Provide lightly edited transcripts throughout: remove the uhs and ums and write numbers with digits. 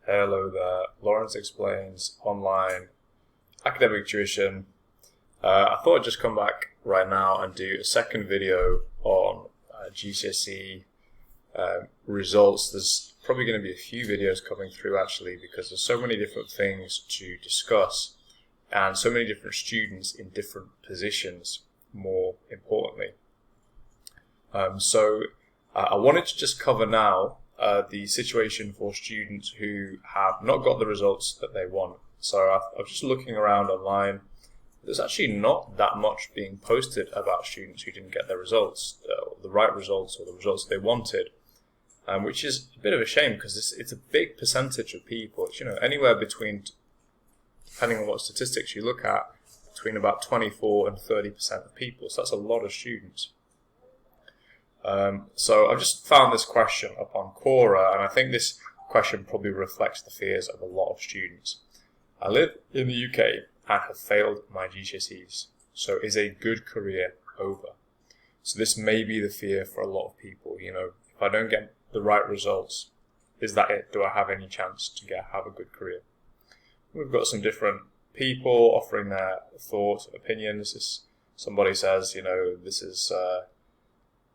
Hello there, Lawrence Explains Online Academic Tuition. I thought I'd just come back right now and do a second video on GCSE results. There's probably going to be a few videos coming through actually, because there's so many different things to discuss and so many different students in different positions, more importantly. So I wanted to just cover now the situation for students who have not got the results that they want. So I was just looking around online. There's actually not that much being posted about students who didn't get their results, the right results or the results they wanted, which is a bit of a shame because it's a big percentage of people. It's, anywhere between, depending on what statistics you look at, between about 24 and 30% of people. So that's a lot of students. So I've just found this question up on Quora, and I think this question probably reflects the fears of a lot of students. I live in the UK and have failed my GCSEs, so is a good career over? So this may be the fear for a lot of people. If I don't get the right results, is that it? Do I have any chance to have a good career? We've got some different people offering their thoughts and opinions. Somebody says, this is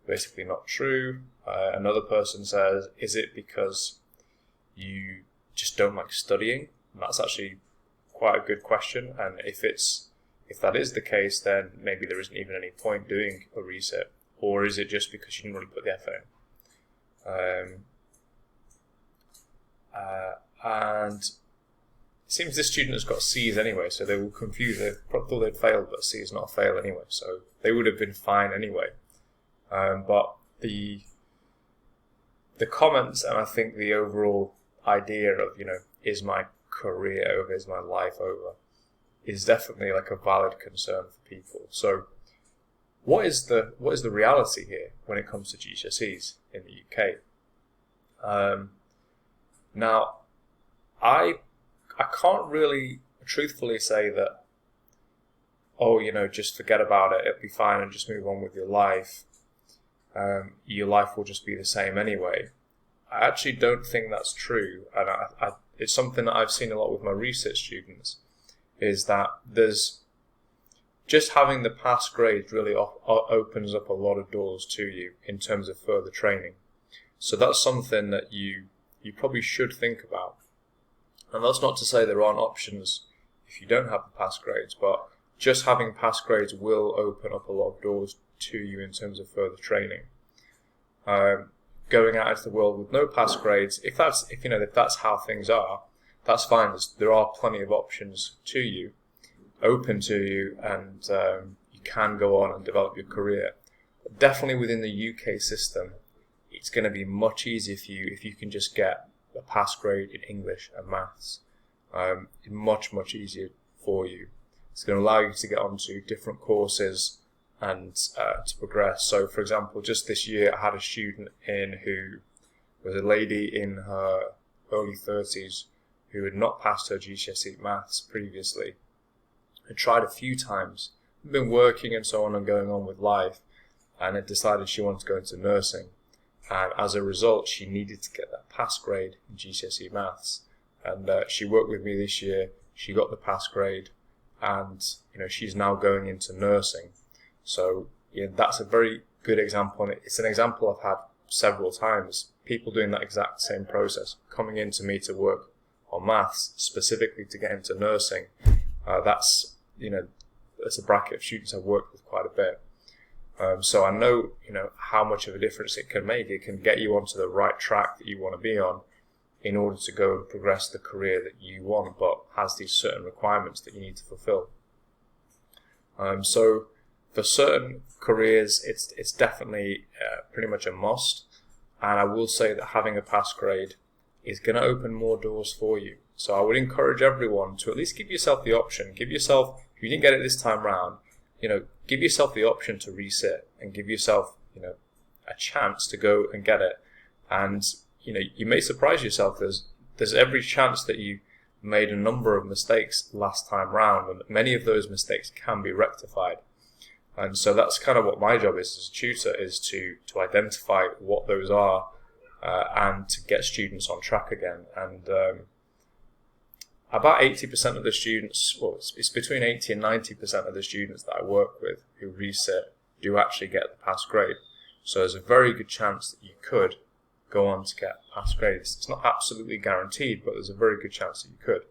basically not true. Another person says, is it because you just don't like studying? And that's actually quite a good question. And if that is the case, then maybe there isn't even any point doing a reset. Or is it just because you didn't really put the effort in? And it seems this student has got C's anyway, so they were confused. They thought they'd failed, but C is not a fail anyway, so they would have been fine anyway. But the comments, and I think the overall idea of, is my career over, is my life over, is definitely like a valid concern for people. So what is the reality here when it comes to GCSEs in the UK? Now, I can't really truthfully say that, just forget about it, it'll be fine and just move on with your life. Your life will just be the same anyway. I actually don't think that's true, and it's something that I've seen a lot with my research students, is that there's just having the pass grades really opens up a lot of doors to you in terms of further training. So that's something that you probably should think about. And that's not to say there aren't options if you don't have the pass grades, but just having pass grades will open up a lot of doors to you in terms of further training. Going out into the world with no pass grades, if that's how things are, that's fine. There are plenty of options to you, open to you, and you can go on and develop your career. But definitely within the UK system, it's going to be much easier for you if you can just get a pass grade in English and maths. Much easier for you. It's going to allow you to get onto different courses and to progress. So, for example, just this year I had a student who was a lady in her early 30s who had not passed her GCSE maths previously, had tried a few times, been working and so on and going on with life, and had decided she wanted to go into nursing. And as a result, she needed to get that pass grade in GCSE maths. And she worked with me this year. She got the pass grade, and she's now going into nursing. So that's a very good example, and it's an example I've had several times. People doing that exact same process, coming into me to work on maths specifically to get into nursing. That's a bracket of students I've worked with quite a bit. So I know how much of a difference it can make. It can get you onto the right track that you want to be on in order to go and progress the career that you want, but has these certain requirements that you need to fulfill. So for certain careers, it's definitely pretty much a must. And I will say that having a pass grade is going to open more doors for you. So I would encourage everyone to at least give yourself the option. Give yourself, if you didn't get it this time round, give yourself the option to resit and give yourself, a chance to go and get it. And, you may surprise yourself. There's every chance that you made a number of mistakes last time round, and many of those mistakes can be rectified. And so that's kind of what my job is as a tutor, is to identify what those are and to get students on track again. And about 80% of the students, well, it's between 80 and 90% of the students that I work with who resit do actually get the pass grade. So there's a very good chance that you could go on to get pass grades. It's not absolutely guaranteed, but there's a very good chance that you could.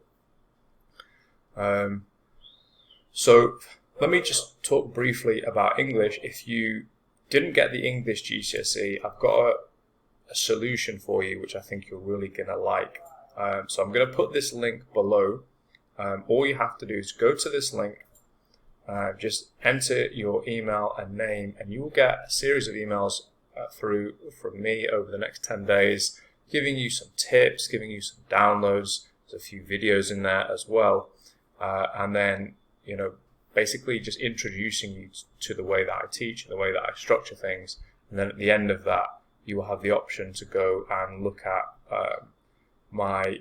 So let me just talk briefly about English. If you didn't get the English GCSE, I've got a solution for you which I think you're really going to like. So I'm going to put this link below. All you have to do is go to this link, just enter your email and name, and you will get a series of emails through from me over the next 10 days, giving you some tips, giving you some downloads. There's a few videos in there as well. And then, basically just introducing you to the way that I teach and the way that I structure things. And then at the end of that, you will have the option to go and look at my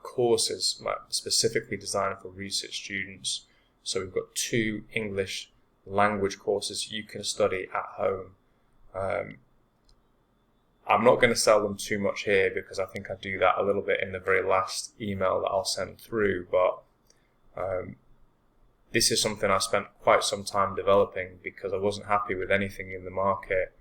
courses, specifically designed for research students. So we've got 2 English language courses you can study at home. I'm not going to sell them too much here because I think I do that a little bit in the very last email that I'll send through, but this is something I spent quite some time developing because I wasn't happy with anything in the market,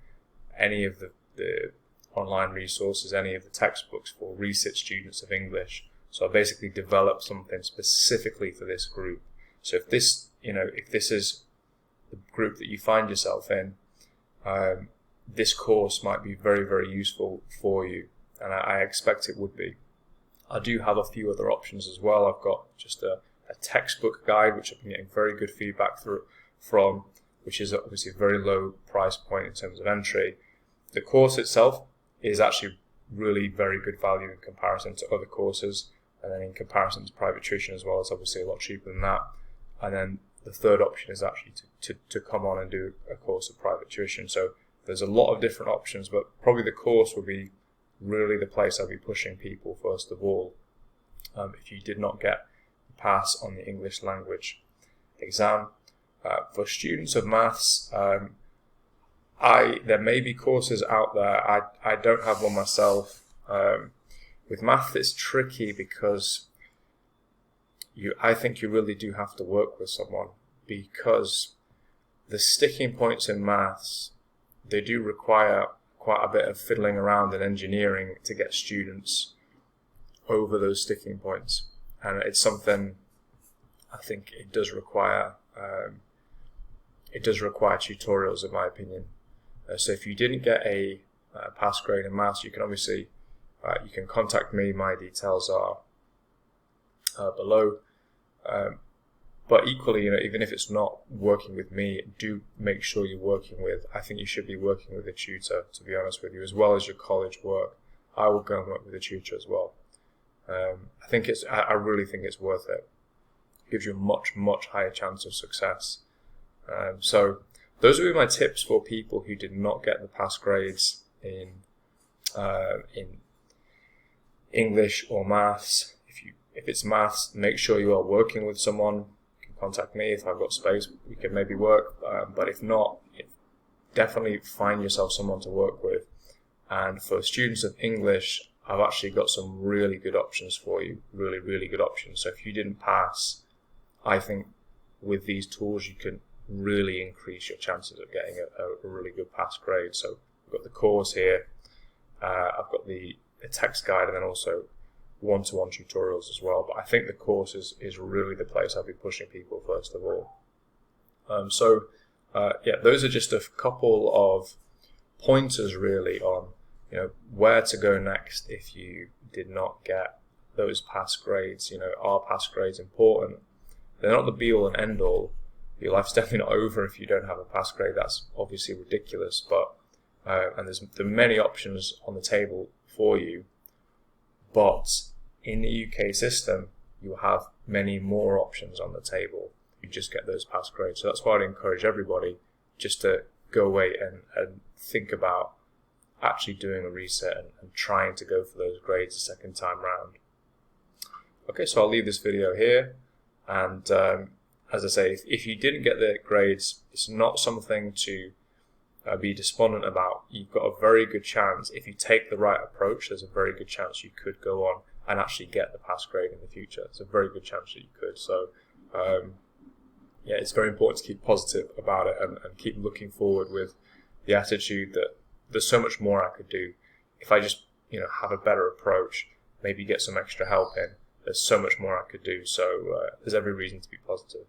any of the online resources, any of the textbooks for research students of English. So I basically developed something specifically for this group. So if this is the group that you find yourself in, this course might be very, very useful for you, and I expect it would be. I do have a few other options as well. I've got just a textbook guide, which I've been getting very good feedback from, which is obviously a very low price point in terms of entry. The course itself is actually really very good value in comparison to other courses, and then in comparison to private tuition as well, it's obviously a lot cheaper than that. And then the third option is actually to come on and do a course of private tuition. So there's a lot of different options, but probably the course will be really the place I'll be pushing people first of all. If you did not get the pass on the English language exam. For students of maths, there may be courses out there. I don't have one myself. With math, it's tricky because I think you really do have to work with someone, because the sticking points in maths, they do require quite a bit of fiddling around and engineering to get students over those sticking points, and it's something I think it does require. It does require tutorials, in my opinion. So if you didn't get a pass grade in maths, you can obviously you can contact me. My details are below. But equally, even if it's not working with me, do make sure you're working with. I think you should be working with a tutor, to be honest with you, as well as your college work. I will go and work with a tutor as well. I really think it's worth it. It gives you a much, much higher chance of success. So those would be my tips for people who did not get the pass grades in English or maths. If it's maths, make sure you are working with someone. You can contact me if I've got space. We can maybe work. But if not, definitely find yourself someone to work with. And for students of English, I've actually got some really good options for you. Really, really good options. So if you didn't pass, I think with these tools you can really increase your chances of getting a really good pass grade. So I've got the course here. I've got the text guide, and then also one-to-one tutorials as well. But I think the course is really the place I'll be pushing people first of all. Those are just a couple of pointers really on where to go next if you did not get those pass grades. Are pass grades important? They're not the be-all and end-all. Your life's definitely not over if you don't have a pass grade. That's obviously ridiculous, but there are many options on the table for you. But in the UK system, you have many more options on the table. You just get those pass grades. So that's why I'd encourage everybody just to go away and think about actually doing a reset and trying to go for those grades a second time round. Okay, so I'll leave this video here. And as I say, if you didn't get the grades, it's not something to be despondent about. You've got a very good chance. If you take the right approach, there's a very good chance you could go on and actually get the pass grade in the future. There's a very good chance that you could. So, yeah, it's very important to keep positive about it and keep looking forward with the attitude that there's so much more I could do. If I just, have a better approach, maybe get some extra help in, there's so much more I could do. So there's every reason to be positive.